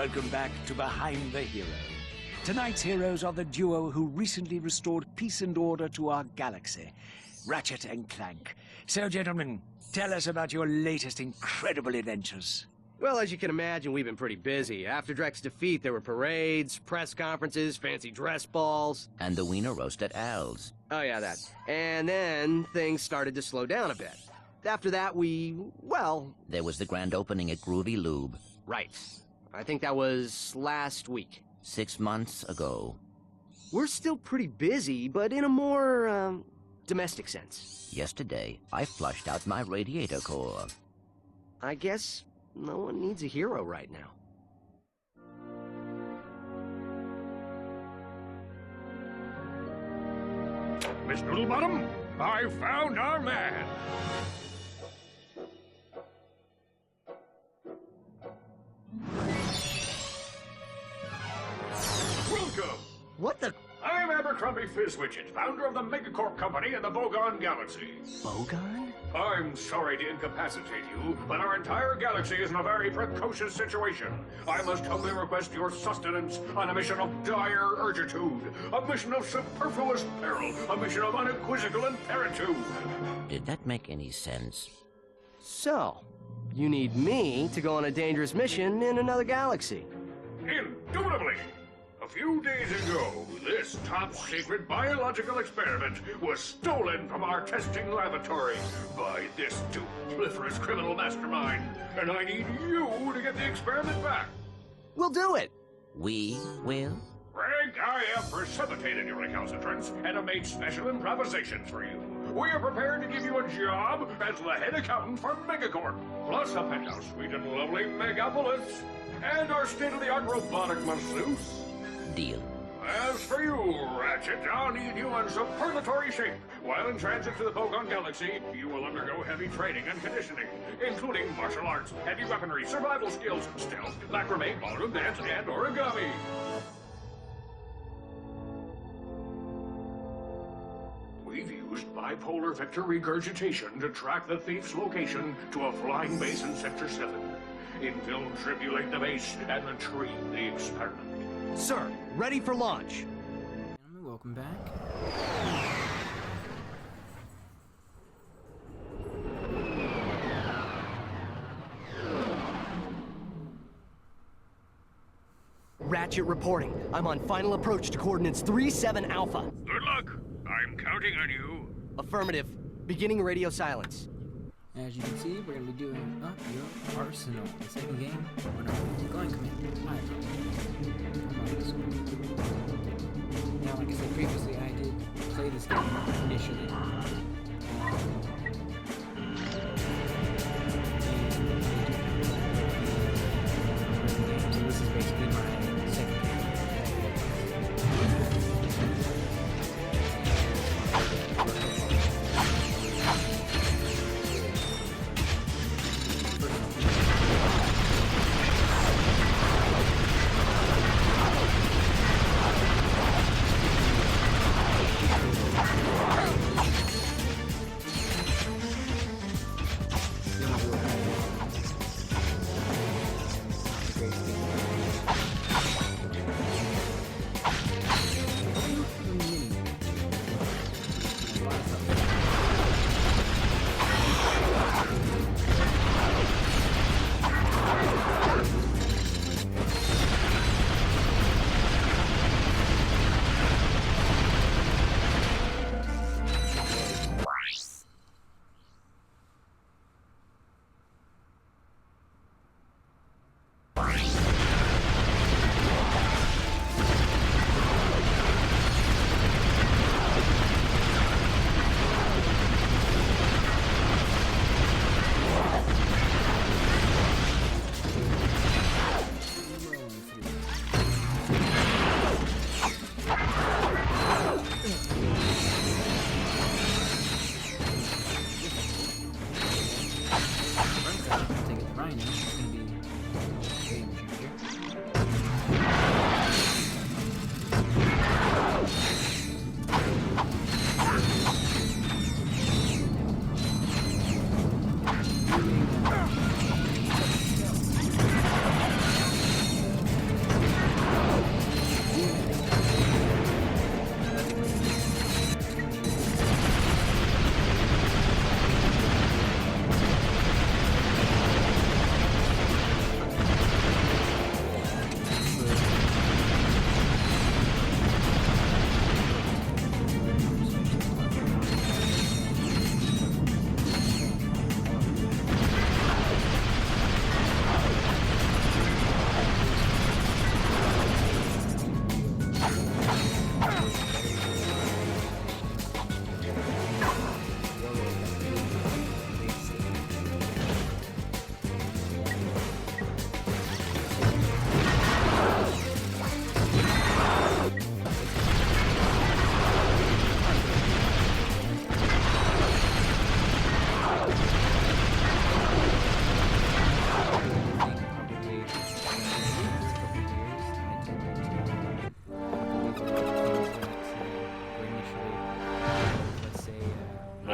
Welcome back to Behind the Hero. Tonight's heroes are the duo who recently restored peace and order to our galaxy, Ratchet and Clank. So, gentlemen, tell us about your latest incredible adventures. Well, as you can imagine, we've been pretty busy. After Drek's defeat, there were parades, press conferences, fancy dress balls. And the wiener roast at Al's. Oh yeah, that. And then things started to slow down a bit. After that, well... There was the grand opening at Groovy Lube. Right. I think that was last week. 6 months ago. We're still pretty busy, but in a more, domestic sense. Yesterday, I flushed out my radiator core. I guess no one needs a hero right now. Miss Noodlebottom, I found our man! Welcome! What the... I'm Abercrombie Fizzwidget, founder of the Megacorp Company in the Bogon Galaxy. Bogon? I'm sorry to incapacitate you, but our entire galaxy is in a very precocious situation. I must humbly request your sustenance on a mission of dire urgitude, a mission of superfluous peril, a mission of unequivocal imperitude. Did that make any sense? So, you need me to go on a dangerous mission in another galaxy. Indubitably! A few days ago, this top-secret biological experiment was stolen from our testing laboratory by this dupliferous criminal mastermind, and I need you to get the experiment back. We'll do it! We will? Greg, I have precipitated your recalcitrance and have made special improvisations for you. We are prepared to give you a job as the head accountant for Megacorp, plus a penthouse suite in lovely Megapolis, and our state-of-the-art robotic masseuse. Deal. As for you, Ratchet, I'll need you in superlatory shape. While in transit to the Bogon Galaxy, you will undergo heavy training and conditioning, including martial arts, heavy weaponry, survival skills, stealth, macrame, ballroom dance, and origami. We've used bipolar vector regurgitation to track the thief's location to a flying base in Sector 7. Infiltrate the base and retrieve the experiment. Sir, ready for launch. Welcome back. Ratchet reporting. I'm on final approach to coordinates 3-7 Alpha. Good luck. I'm counting on you. Affirmative. Beginning radio silence. As you can see, we're going to be doing Up Your Arsenal. The second game, we're going to Clank Commando. Now, like I said previously, I did play this game initially. So this is basically my second game.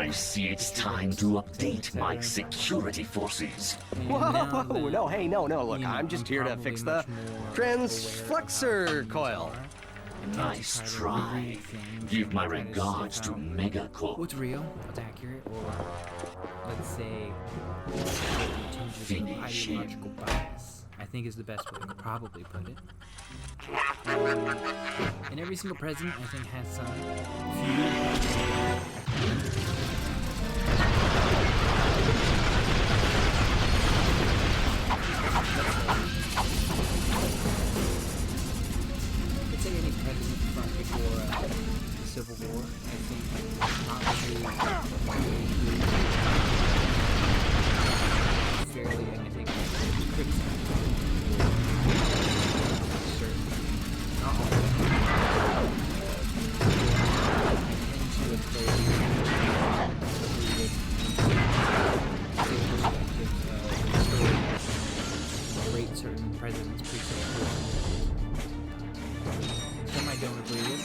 I see it's time to update my security forces. Whoa, no, hey, no, look, I'm just here to fix the transflexor coil. Nice try. Give my regards to Megacorp. What's real, what's accurate, or let's say Finish him. ideological bias, I think is the best way to probably put it. And every single president, I think, has some I'd say any president from before the Civil War, I think, probably fairly, I think, criticized. Certainly. Not all of them. I tend to rate certain presidents pre-Civil War. Some I don't agree with.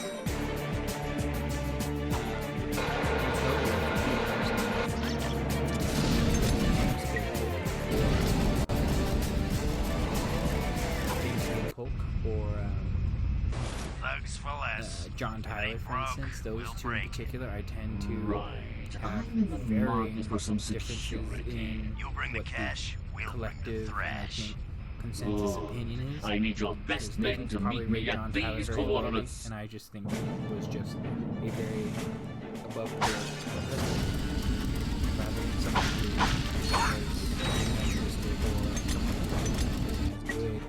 John Tyler, for instance, those two in particular, I tend to have varying differences in what the collective, and I think, consensus opinion is. I need your best men to meet me at these coordinates. And I just think he was just a very above board president, rather than someone who was altruistic or someone who was good.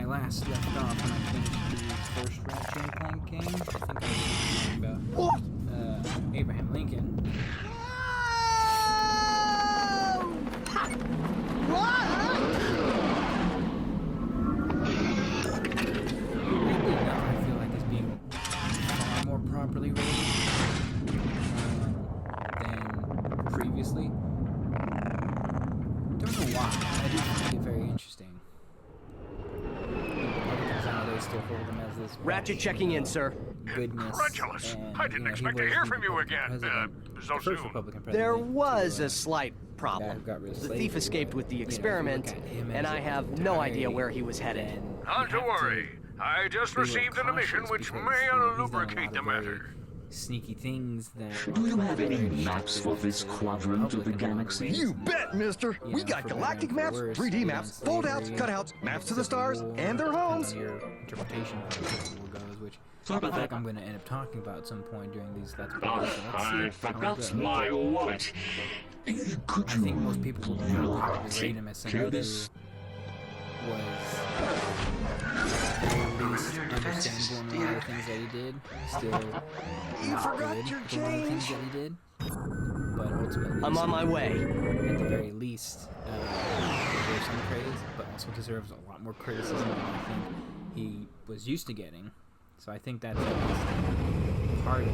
Last left off when I finished the first Ratchet and Clank game. I think I was talking about Abraham Lincoln. I feel like is being far more properly rated than previously. Don't know why. I do find it very interesting. Still hold him as this Ratchet checking in, sir. Goodness. Congratulations. And, I didn't expect to hear from you again. So the first soon. Republican president There was to, a slight problem. got rid of The slavery, thief escaped with the you know, if you experiment, look at him and as I a have no guy, idea where he was headed. then Not to you have worry. I just be a little received an omission cautious which because, may you know, he's done a lubricate lot the of very matter. sneaky things that Do you have any very maps for destructive this to the quadrant of the Republic galaxy? and You bet, mister! you We know, got for galactic better and maps, for worse, 3D maps, against fold-outs, slavery, cutouts, maps to the Civil stars, War, and their homes. Your interpretation of how the Civil War goes, which I feel like I'm going to end up talking about at some point during these Let's Plays. Oh, So let's see I how it forgot goes. my wallet. Could I you think most people will now probably rate take him as care someone of who this? was at least understandable in a lot of things that he did. Still You not forgot good your with a lot of things change. that he did. But ultimately, I'm on my way. at the very least, deserves some praise, but also deserves a lot more criticism than I think he was used to getting. So I think that's at least part of it.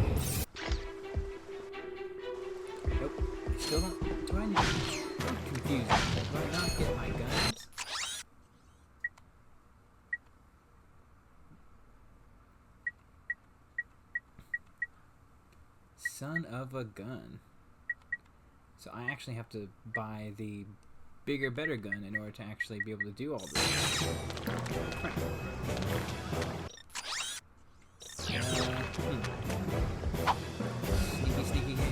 Nope. Still don't. Do I not? I'm confused. Do I not get my guns? son of a gun. So I actually have to buy the bigger, better gun in order to actually be able to do all this. Sneaky, sneaky game.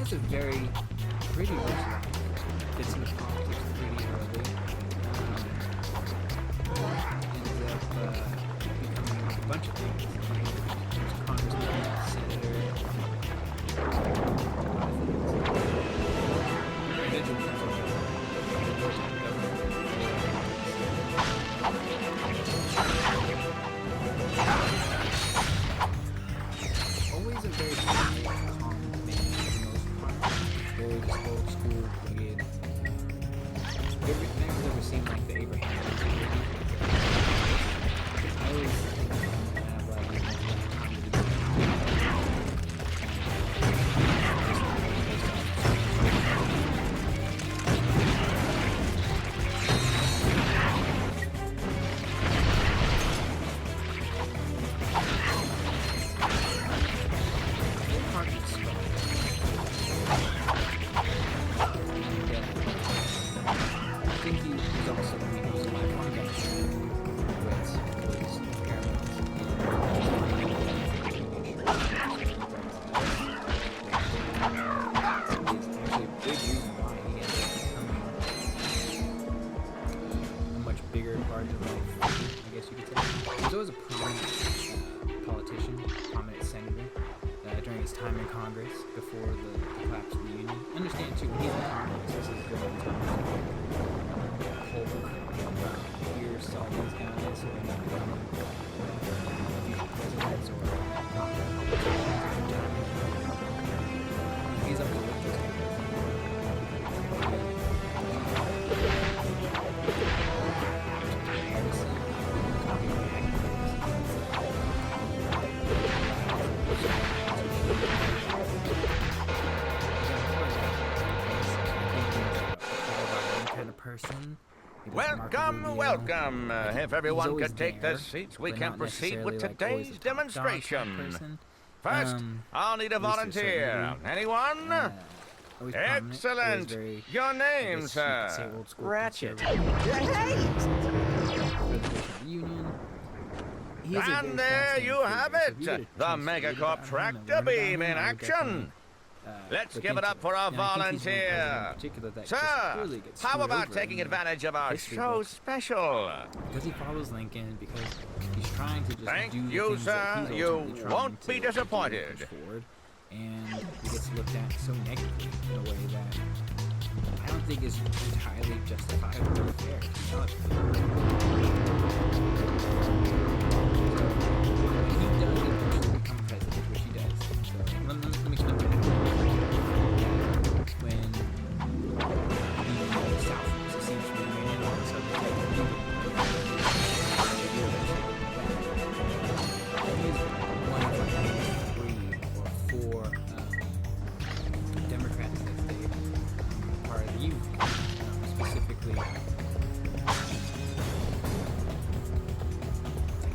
A very pretty personality. Gets into politics pretty early. Ends up becoming a bunch of things. There's a congressman, senator, always a very calm man. Very just old school, rugged. Everything I've ever seen like the Abraham Lincoln. I always think of like time in Congress before the collapse of the Union. Understand too, when he's in Congress, this is during the time Polk, here saw these guys who are not future presidents or he's up to what those people. Person. Welcome, welcome. If everyone could take their seats, we can proceed with today's demonstration. First, I'll need a volunteer. Anyone? Always prominent, always Excellent. very, Your I name, guess you could say sir? old school Ratchet. Union. He is a very And there fascinating you have figure, so if you it. get a The chance to read Megacorp about him and tractor learn about beam him, in I would action. definitely, Let's look give it into up for our And I think he's one volunteer. president in particular that just Sir, really gets how screwed about over taking in the advantage of our history show books. special? Because he follows Lincoln, because he's trying to just Thank do the you, things that sir. he's You ultimately trying won't to be do disappointed. push forward, and he gets looked at so negatively in a way that I don't think is entirely justifiable or fair, to be honest with you. So, he does eventually become president, which he does. So, let me explain what when the South seems to be raining all of a sudden, he's one of like 3 or 4 Democrats that stayed part of the union, specifically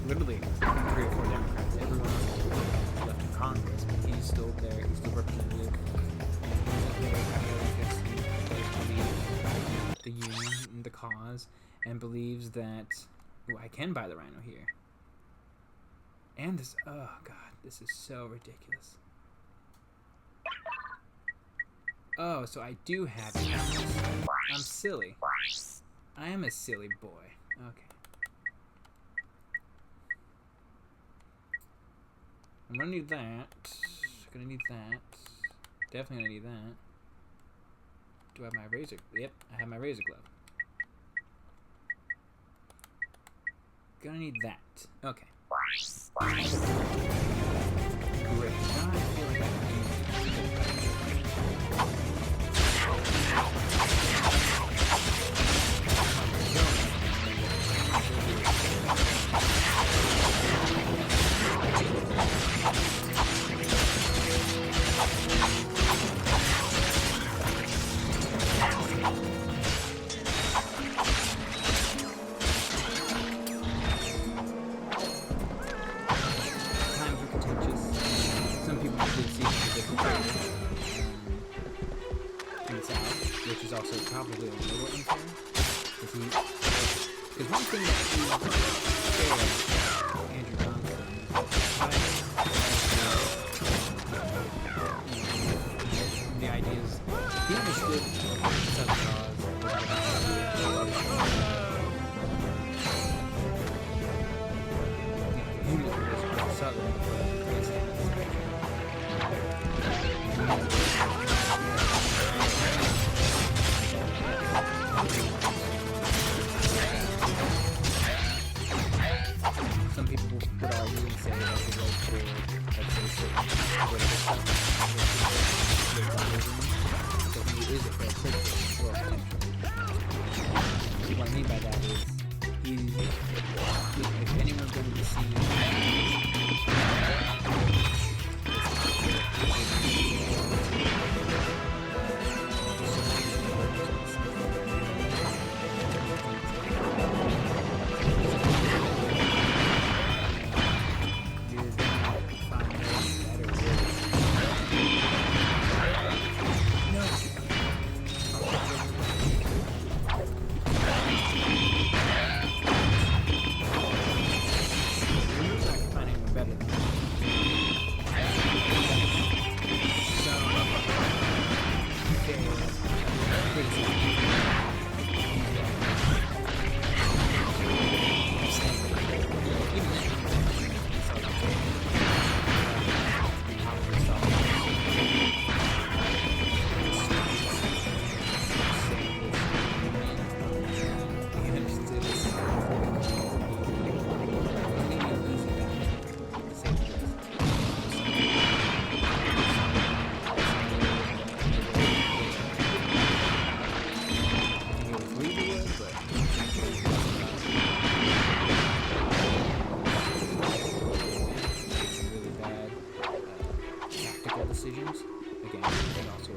literally 3 or 4 Democrats. Everyone else has left in Congress, but he's still there. He's still representative. He's up there having the union and the cause, and believes that I can buy the Rhino here. And this, oh god, this is so ridiculous. Oh, so I do have cameras. I'm silly. I am a silly boy. Okay. I'm gonna need that. Gonna need that. Definitely gonna need that. Do I have my razor? Yep, I have my razor glove. Gonna need that. Okay. Great. Now I feel like I can times were contentious. Some people did see it as a different in the South, which is also probably a little unfair. Because one thing that he failed Andrew Johnson the idea is he understood Southern laws. He was Southern, some people would argue and say that the vote for, let's say, certain political stuff, so he is a fair critic or potentially. What I mean by that is, if anyone's going to be seen decisions. Again, and also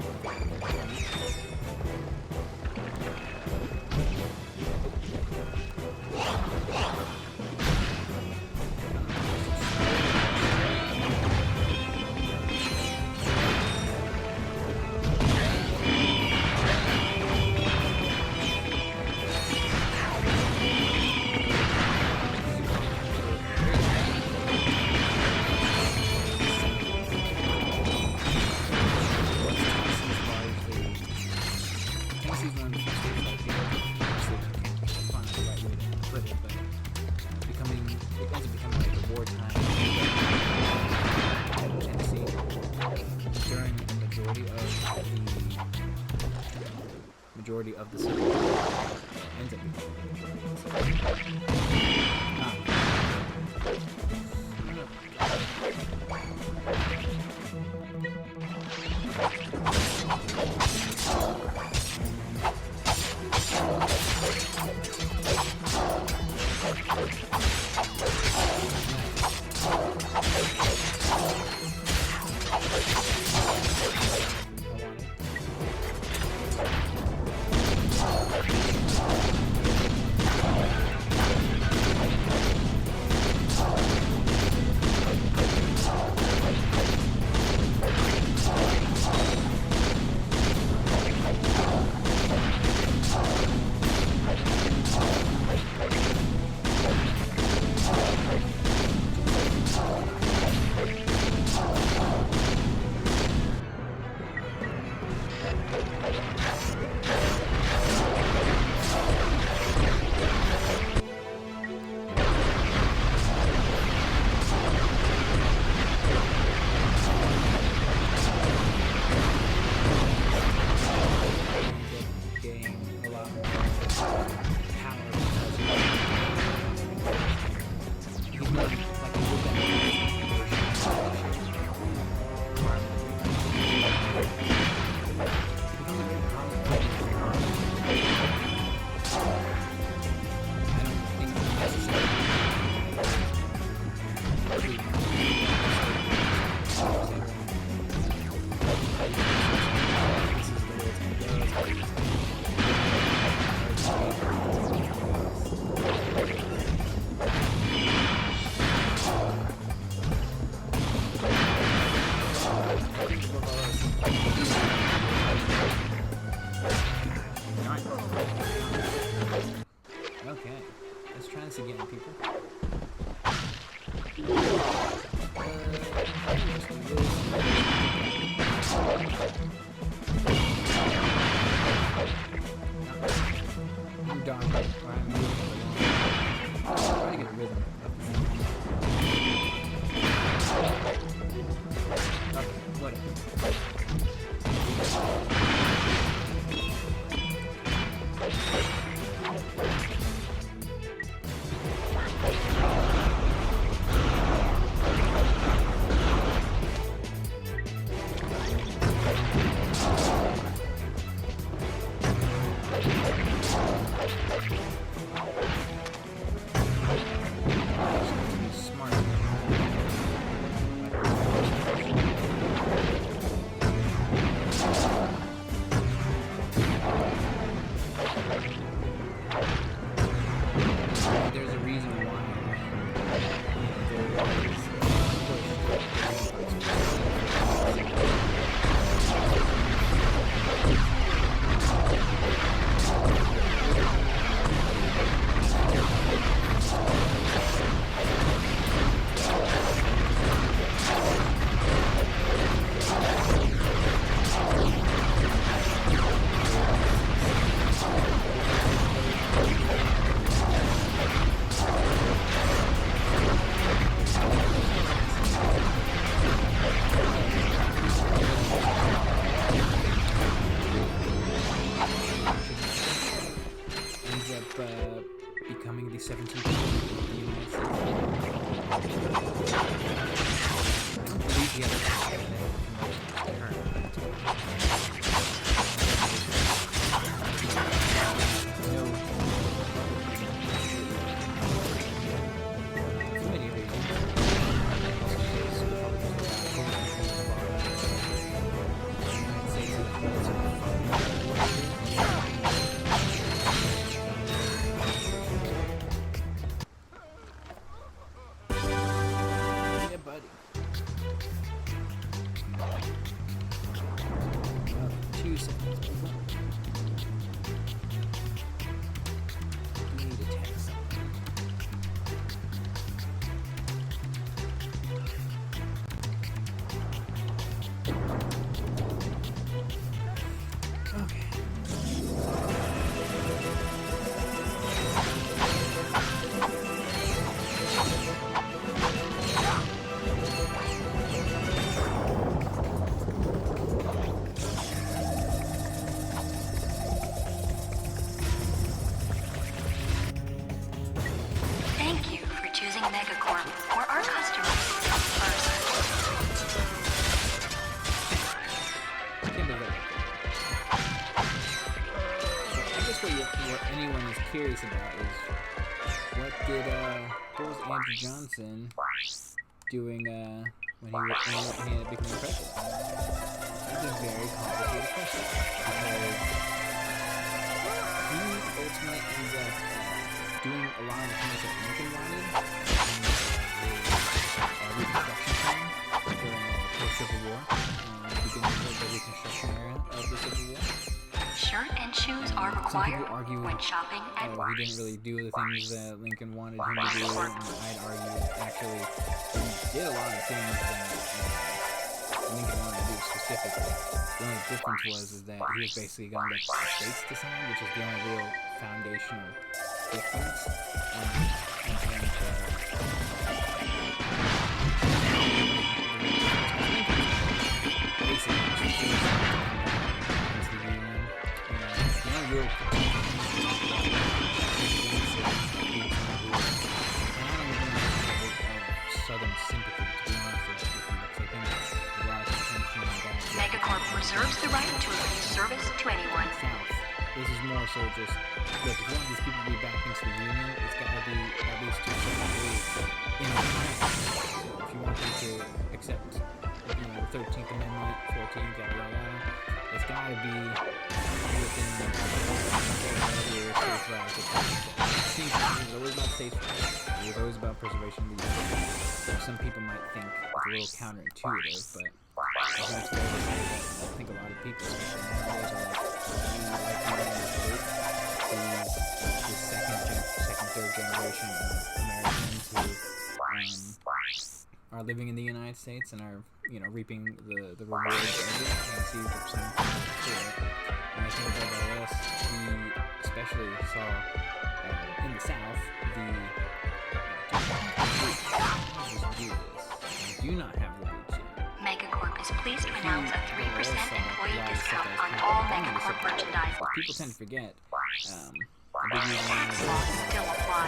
majority of the city. Ends up becoming the majority of the city. Becoming the 17th president of the United States. I don't believe he has anyone is curious about is what was Andrew Johnson doing when he became president? That's a very complicated question because he ultimately ends up doing a lot of the things that Lincoln wanted in the Reconstruction plan during the post-Civil War, beginning of the Reconstruction era of the Civil War. Shirt and shoes are required when shopping at he didn't really do the things that Lincoln wanted him to do, and I'd argue actually he did a lot of things that Lincoln wanted to do specifically. The only difference is that he was basically going to let the states decide, which is the only real foundational difference. Southern sympathy, to be honest with you, because I think a lot of attention that Megacorp reserves the right to refuse service to anyone. South. This is more so just, look, if you want these people to be back into the Union, it's got to be at least to a certain degree in the United States. So if you want them to accept, the 13th Amendment, 14th, yada yada yada, it's got to be within the states' rights. It was always about states' rights. It was always about preservation of the Union. Some people might think it's a little counterintuitive, but I think it's fair to say that I think a lot of people, especially nowadays, are like the United States, the second, third generation of Americans who are living in the United States and are, reaping the rewards of it and see the same thing for it. And I think above all else, we especially saw in the South I do not have the boots yet. Megacorp is pleased to announce a 3% employee discount on all Megacorp merchandise. People tend to forget. Tax laws still apply.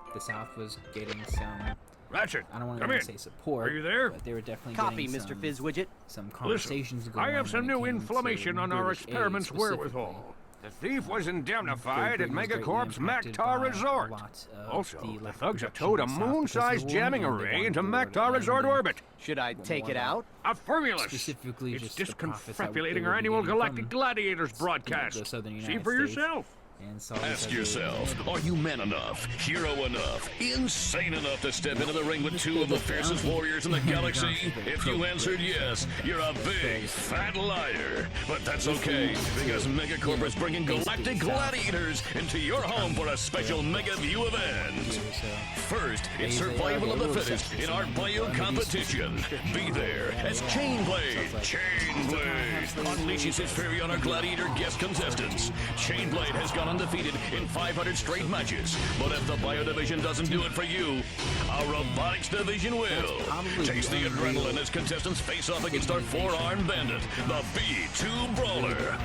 Because the South was getting some. Ratchet, I don't want come to in. say support. Are you there? But they were definitely Copy, getting Mr. Fizzwidget. some conversations going I on. have some when it new came information to on our British aid experiment's specifically. wherewithal. The thief was indemnified at Britain was greatly Megacorp's impacted Mactar by a Resort. lot of Also, the the left thugs have production towed a in the South because of moon-sized the war, jamming and they array wanted into to Mactar Resort orbit. Should I take it out? A Formulus! Specifically, It's just the profits that they disconfabulating were our annual getting Galactic from, Gladiators broadcast. the Southern See United for States. yourself. And so Ask yourself, are you man enough, hero enough, insane enough to step into the ring with two of the fiercest warriors in the galaxy? If you answered yes, you're a big, fat liar. But that's okay, because Megacorp is bringing Galactic Gladiators into your home for a special Mega View event. First, it's survival of the fittest in our bio competition. Be there as Chainblade. Chainblade unleashes his fury on our Gladiator guest contestants. Chainblade has gone undefeated in 500 straight matches. But if the Bio Division doesn't do it for you, our Robotics Division will. Taste the adrenaline as contestants face off against our four-armed bandit, the B2 Brawler.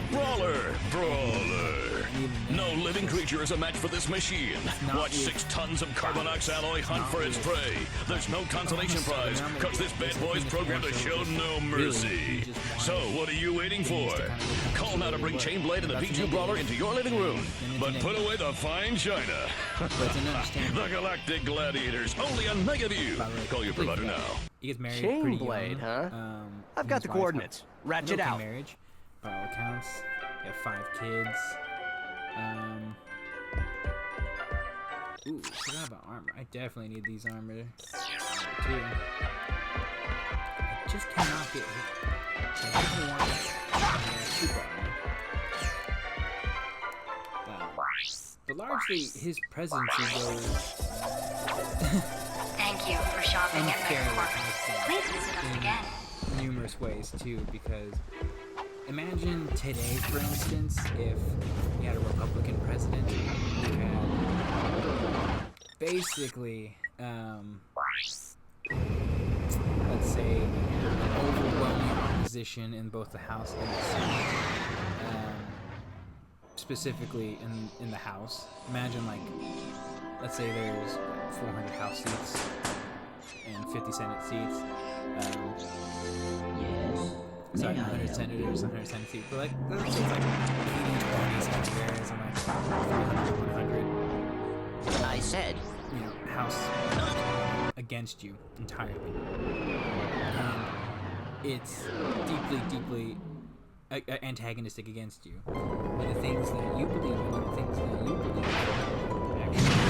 Brawler. No living creature is a match for this machine. Watch 6 tons of Carbonox alloy hunt for its prey. There's no consolation prize, cause this bad boy's programmed to show no mercy. So, what are you waiting for? Call now to bring Chainblade and the B2 Brawler into your living room. But put away the fine china. The Galactic Gladiators, only on Megaview. Call your provider now. He gets married pretty Chainblade, young. huh? I've got his the wife coordinates. had Ratchet an okay out. marriage, by all accounts. They have 5 kids. Ooh, forgot about armor. I definitely need these armor too. I just cannot get hit. I definitely want super armor. But largely, his presidency goes Thank you for shopping at unfairly Megacorp. Please visit us again. in numerous ways too, because imagine today, for instance, if you had a Republican president who had basically, let's say, overwhelming opposition in both the House and the Senate. Specifically in the House. Imagine, like, let's say there's 400 House seats. and 50 Senate seats. Yes. Sorry, May I 100 help senators, you? 100 Senate seats. But like, let's say it's like 80, 20 senators, and like 300, 100. I said, You know, House against you entirely. And it's deeply, deeply antagonistic against you. And the things that you believe in, and the things that you believe in, actually.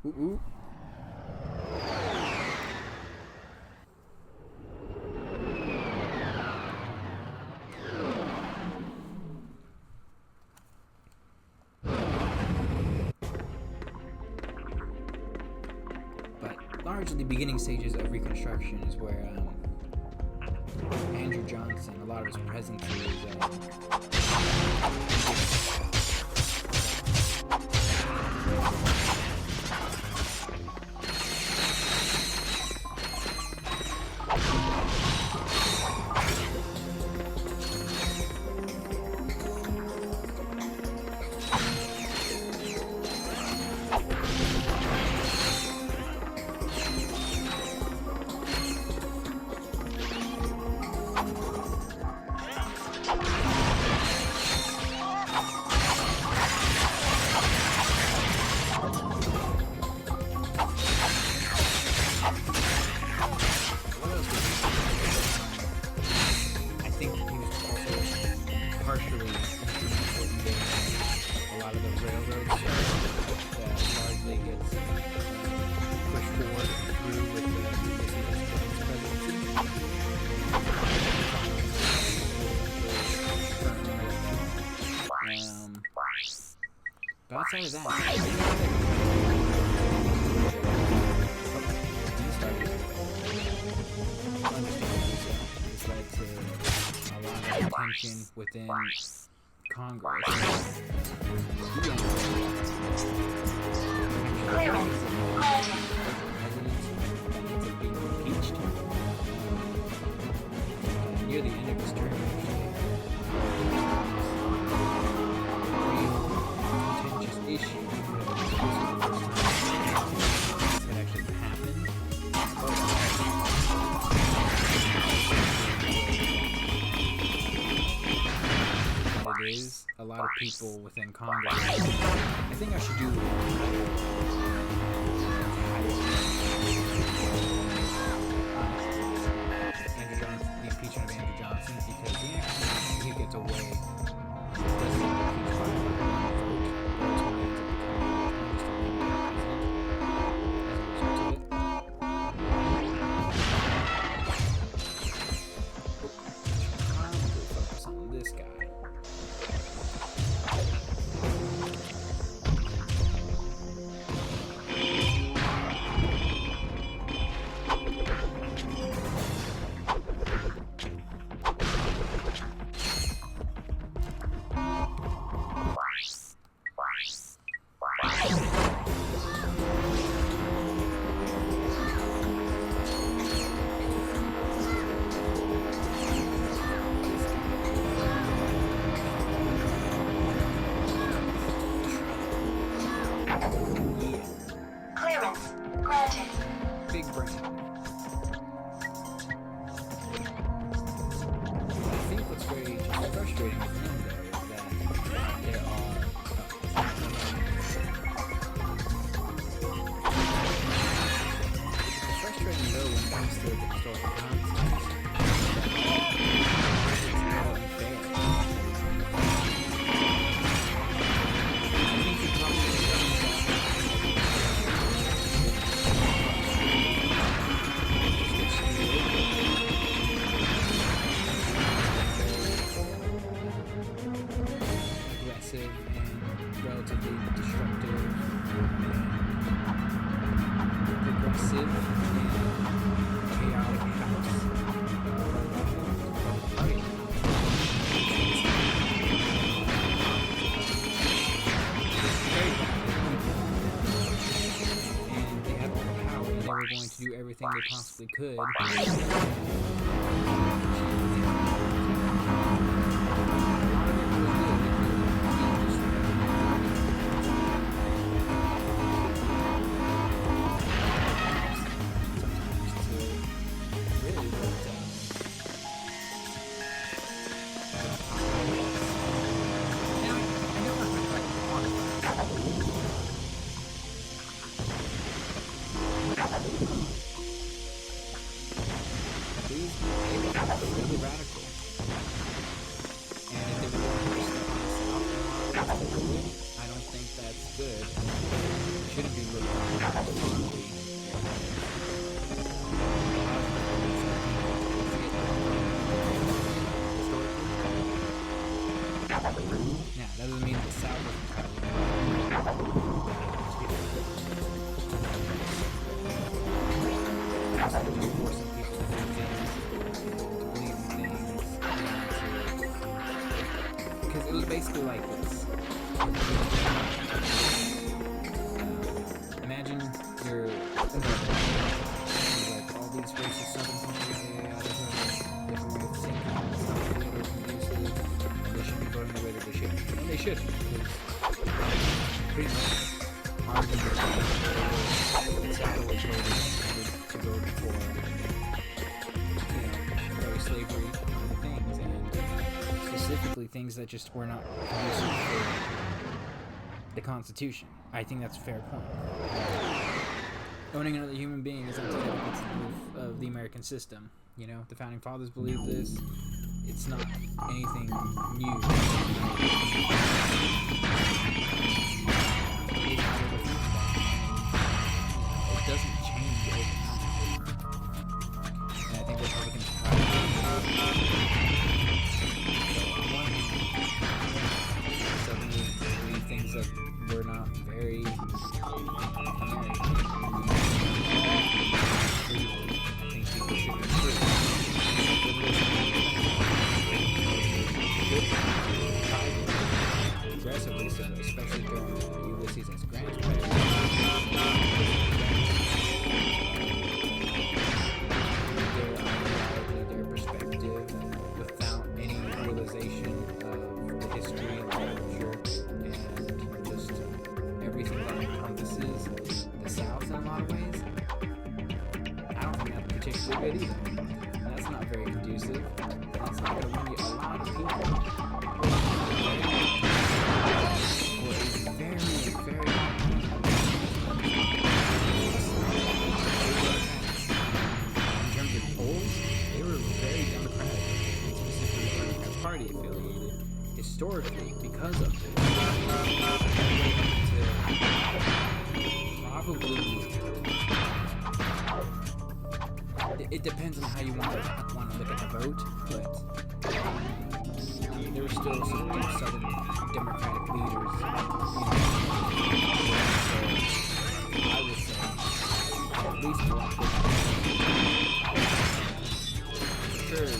Ooh. But largely the beginning stages of Reconstruction is where Andrew Johnson, a lot of his presidency is outside of that, this led to a lot of tension within Congress. Being impeached near the end of his term. a lot of people within Congress. I think I should do Andrew Johnson, the impeachment of Andrew Johnson, because he gets away. Doesn't impeach by a vote, but ultimately ends up becoming just a president as a result of it. Focus on this guy. Clearance granted. Big brain. I think what's very frustrating with him, though, is that there are. It's frustrating, though, when it comes to the historical context. It's not unfair. I think he probably aggressive and relatively destructive and progressive and chaotic house. And they had all the power, and they were going to do everything they possibly could. Really radical. And if they were going to step on the south, I don't think that's good. It shouldn't be looked at fondly. Now, that doesn't mean the south is entirely forcing people to do things, to believe in things, because it was basically like this. Imagine you're like all these racist southern countries, there's no different way of thinking, it's not really conducive, and they should be voting the way that they should. And they should, because pretty much arguably the South always voted to vote for, slavery and things, and specifically things that just were not conducive for the Constitution. I think that's a fair point. Owning another human being is antithetical of the American system. You know, the Founding Fathers believed this. It's not anything new. It doesn't change over time. And I think Republicans try to suddenly believe things that were not very American. I think people should be free. Aggressively so, especially during Ulysses S. Grant's their perspective, without any realization of the history and culture and just everything that encompasses the South in a lot of ways. I don't think that's particularly good either. That's not very conducive. That's not going to win you a lot of people. already affiliated historically because of this. Probably. It depends on how you want to look at the vote, but there were still some Southern Democratic leaders. So I would say at least elected. Sure.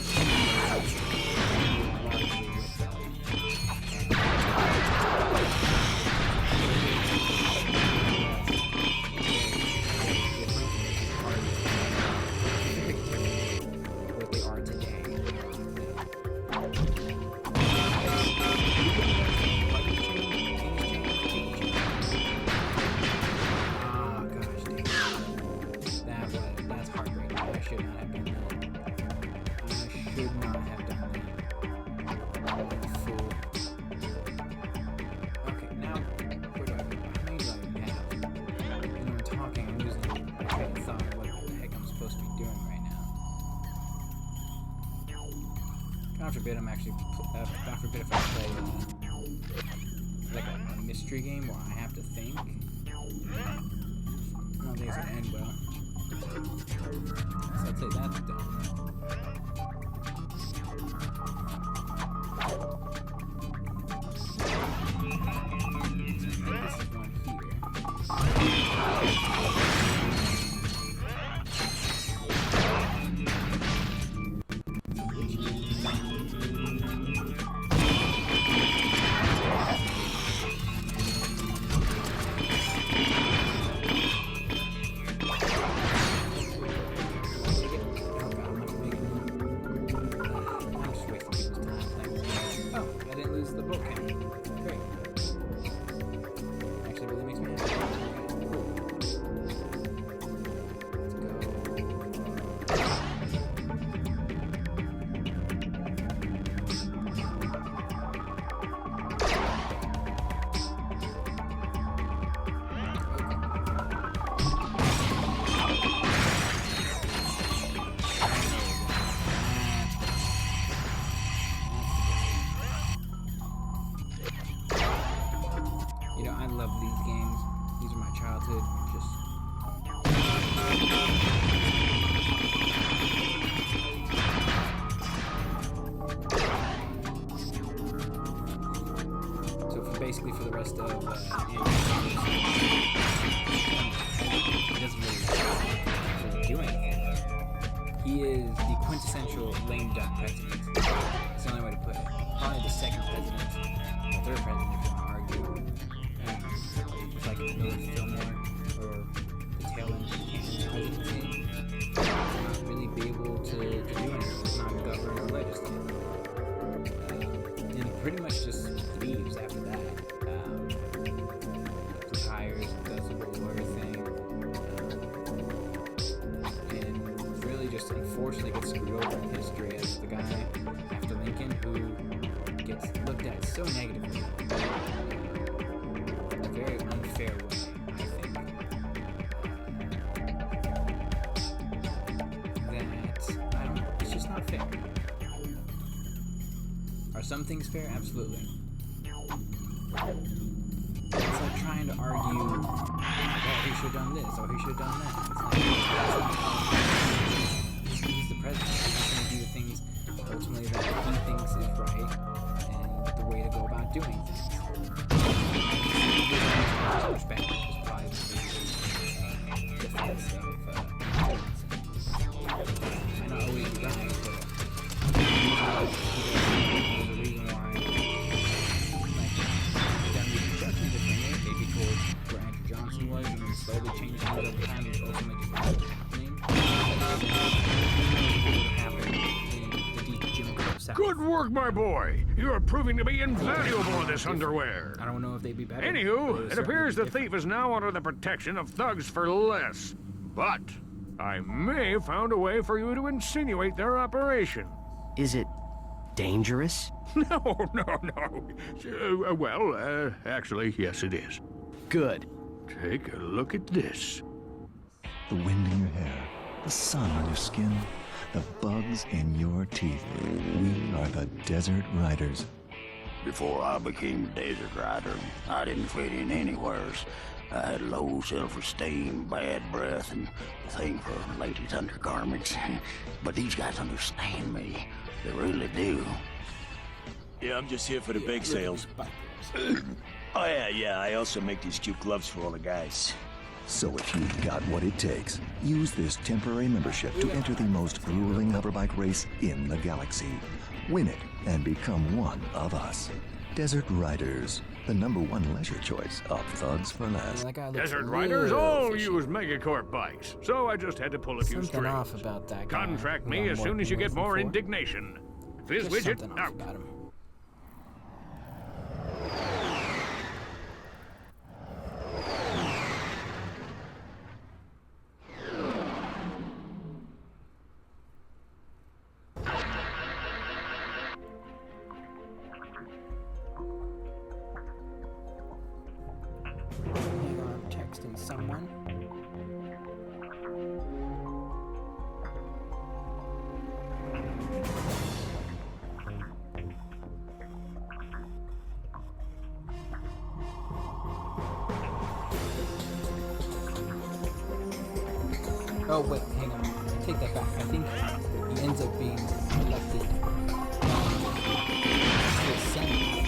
God forbid I'm actually, God forbid if I play like a mystery game where I have to think. I don't think it's gonna end well. So I'd say that's done. This is one basically for the rest of he doesn't really do anything. He is the quintessential lame duck president. It's the only way to put it. Probably the second president, the third president if you want to argue. It's like Millard Fillmore or the tail end of the presidency. Not really be able to do anything. It's not govern or legislate. And pretty much just leaves after that. Retires, does the whole lawyer thing, and really just unfortunately gets screwed over in history as the guy after Lincoln who gets looked at so negatively in a very unfair way, I think. It's just not fair. Are some things fair? Absolutely. It's like trying to argue, oh, he should have done this, or he should have done that. It's like, he's the president. He's going to do the things ultimately that he thinks is right and the way to go about doing things. Respect is probably the defense of might not always be right, but there's a reason why. Where Andrew Johnson was, and then slowly changing things over time, and ultimately just happening in the deep Jim Crow South. Good work, my boy. You are proving to be invaluable in this underwear. I don't know if they'd be better. Anywho, it appears the thief is now under the protection of thugs for less. But I may have found a way for you to insinuate their operation. Is it dangerous? No. Actually, yes, it is. Good. Take a look at this. The wind in your hair, the sun on your skin, the bugs fangs in your teeth. We are the Desert Riders. Before I became a desert rider, I didn't fit in anywheres. I had low self-esteem, bad breath, and a thing for ladies' undergarments. But these guys understand me. They really do. Yeah, I'm just here for the bake sales. Oh, yeah, I also make these cute gloves for all the guys. So if you've got what it takes, use this temporary membership to enter the most grueling hoverbike race in the galaxy. Win it and become one of us. Desert Riders, the #1 leisure choice of thugs for less. Desert Riders all use Megacorp bikes, so I just had to pull a few Something strings. off about that guy. Contract me as soon as you get more indignation. Fizz widget out. About him. Texting someone. Oh wait, hang on. I take that back. I think he ends up being elected to the Senate.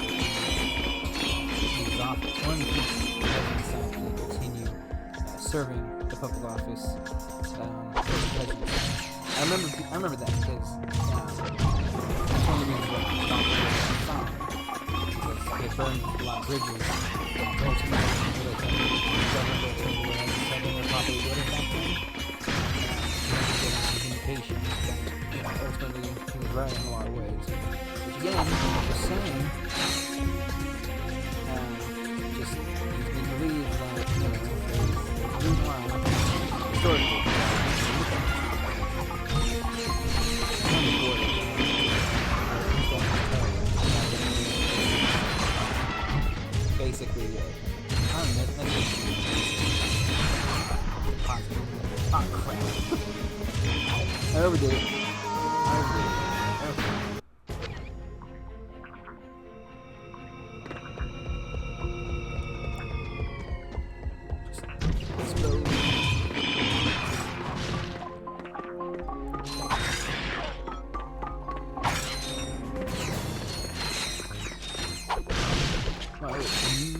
He's off one piece to continue serving the public office as president. I remember that because that's one of the reasons why I thought because they burned a lot of bridges. Ultimately, he was right in a lot of ways. Which again, just saying, just we believe that there's a reason why historically. Basically, I don't know. Oh crap! I overdid it.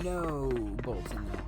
No bolts in that.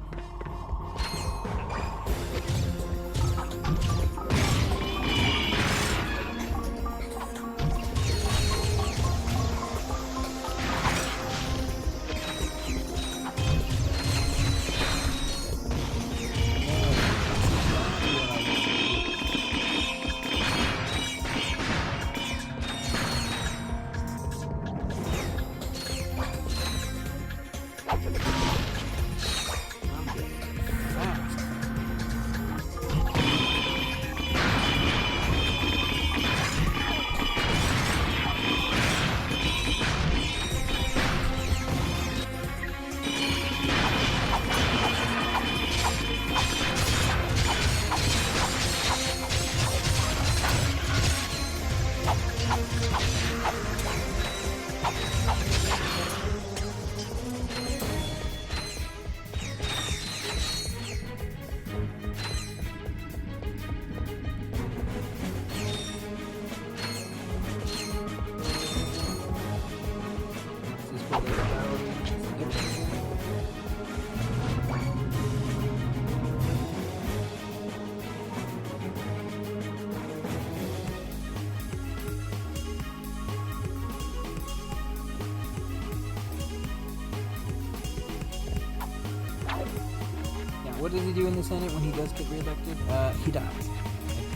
What does he do in the Senate when he does get reelected? He dies.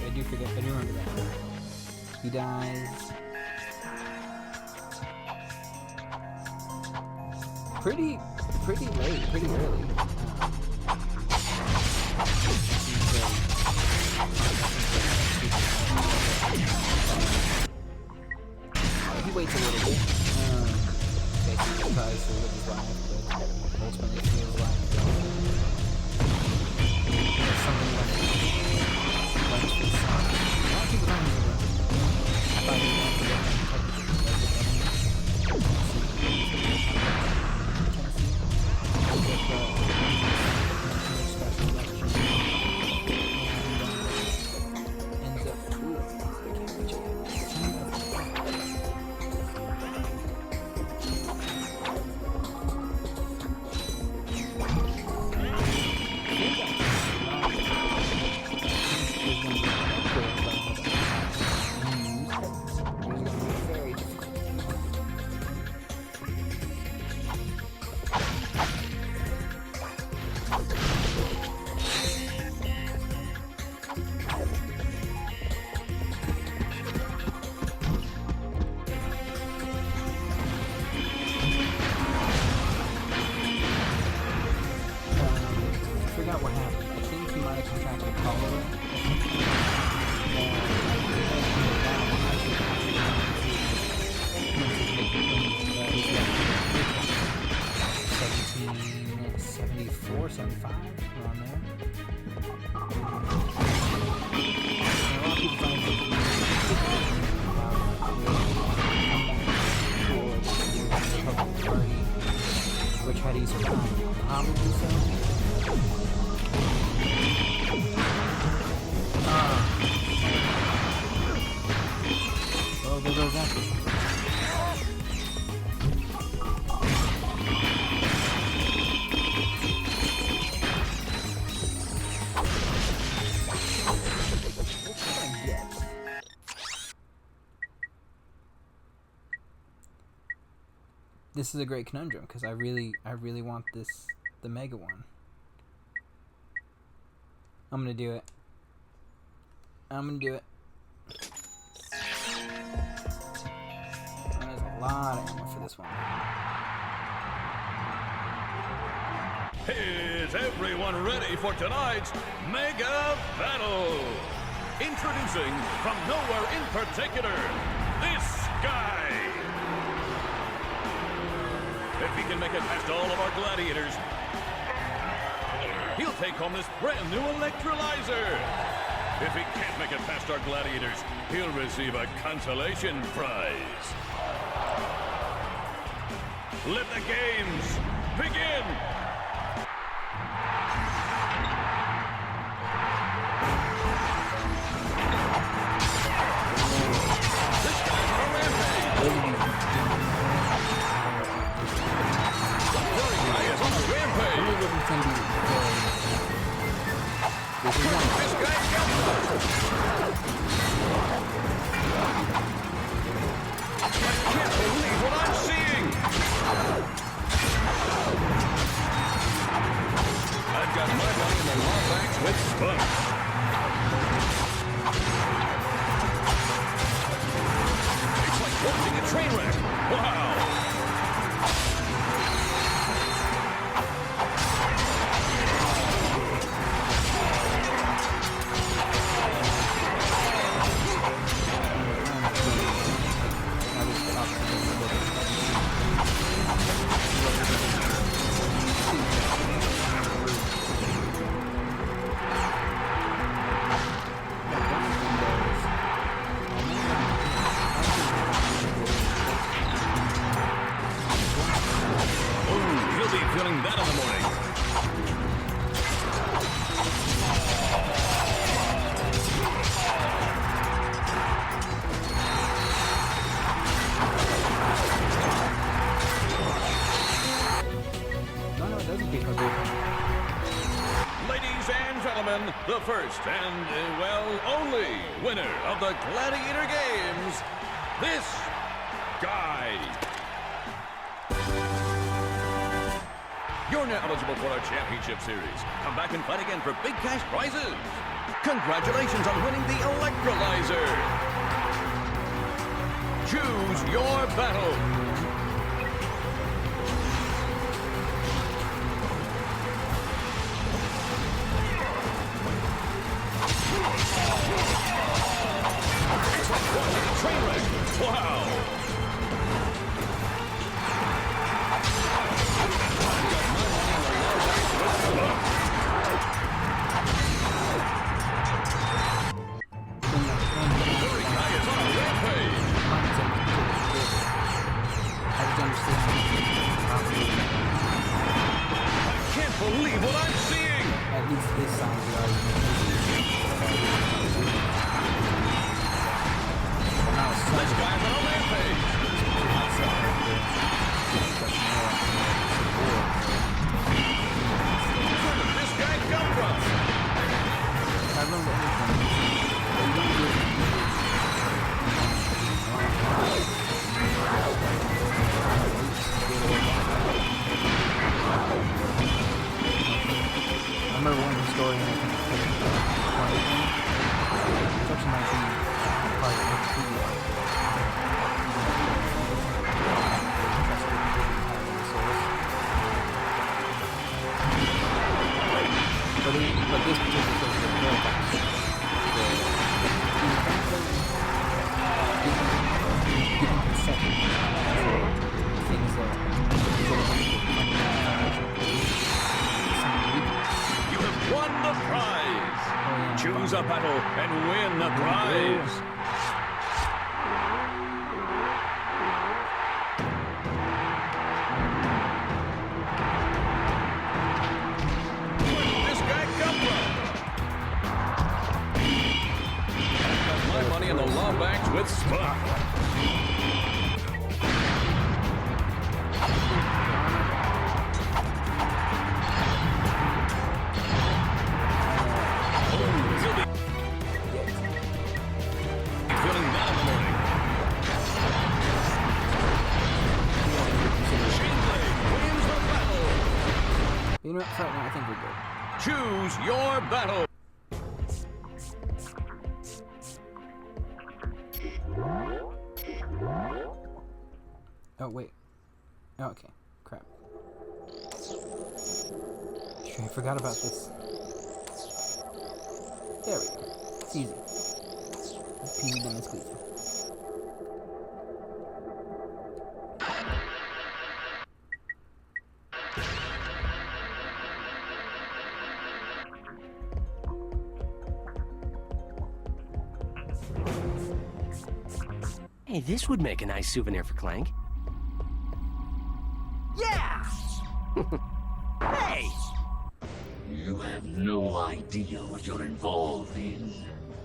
I do forget. I do remember that. He dies. Pretty late, pretty early. He waits a little bit. Basically tries to live his life, but ultimately he lives his life. Something like a bunch of I thought How do you survive? Probably so. Oh, there goes Ratchet. This is a great conundrum because I really want the mega one. I'm gonna do it. There's a lot of ammo for this one. Is everyone ready for tonight's Mega Battle? Introducing from nowhere in particular, this guy. If he can make it past all of our gladiators, he'll take home this brand new electrolyzer. If he can't make it past our gladiators, he'll receive a consolation prize. Let the games begin. This guy's on a rampage. This guy's got I can't believe what I'm seeing! I've got my money in the law banks with Spunk. It's like watching a train wreck. Wow! Feeling that in the morning. No, it doesn't beat my. Ladies and gentlemen, the first and, well, only winner of the Gladiator Games, this guy. You're now eligible for our championship series. Come back and fight again for big cash prizes. Congratulations on winning the electrolyzer. Choose your battle. It's like watching a train wreck. Wow. Believe what I'm seeing! At least this sounds right. This guy's on a rampage! Where did this guy come from? I remember I remember one of the story and it's actually might be part of the studio. But this particular case is a paradox. Giving consent for things Won the prize! Choose a battle and win the prize! Feeling bad in the morning. Chainblade wins the battle. You know what? For right now, I think we're good. Choose your battle. Oh, wait. Oh, okay. Crap. Sure, I forgot about this. There we go. It's easy. It's peasy lemon squeezy. Hey, this would make a nice souvenir for Clank. Yeah! Hey! You have no idea what you're involved in.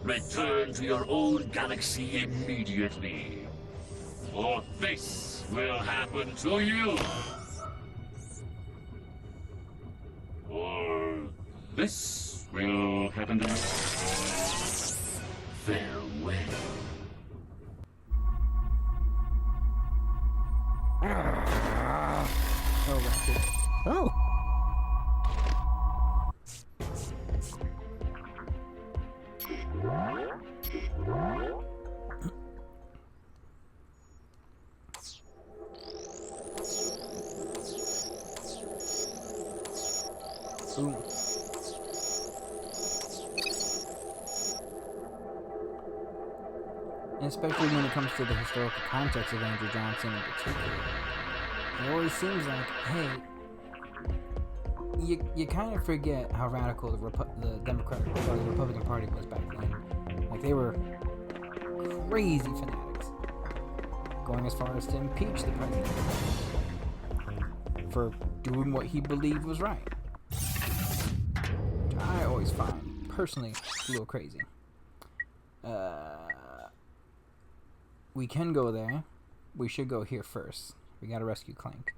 Return to your old galaxy immediately, or this will happen to you. Or this will happen to you. Farewell. Oh, Ratchet. Oh! Boom. And especially when it comes to the historical context of Andrew Johnson in particular. It always seems like, hey, you kind of forget how radical the Democratic or the Republican Party was back then. Like, they were crazy fanatics, going as far as to impeach the president for doing what he believed was right. Which I always find, personally, a little crazy. We can go there. We should go here first. We gotta rescue Clank.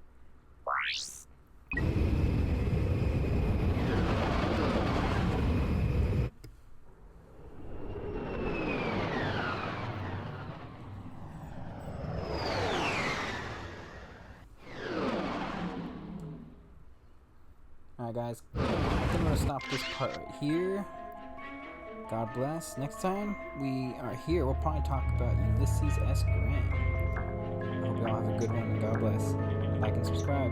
Alright guys, I think I'm gonna stop this part right here. God bless. Next time we are here, we'll probably talk about Ulysses S. Grant. I hope y'all have a good one, and God bless. Like and subscribe.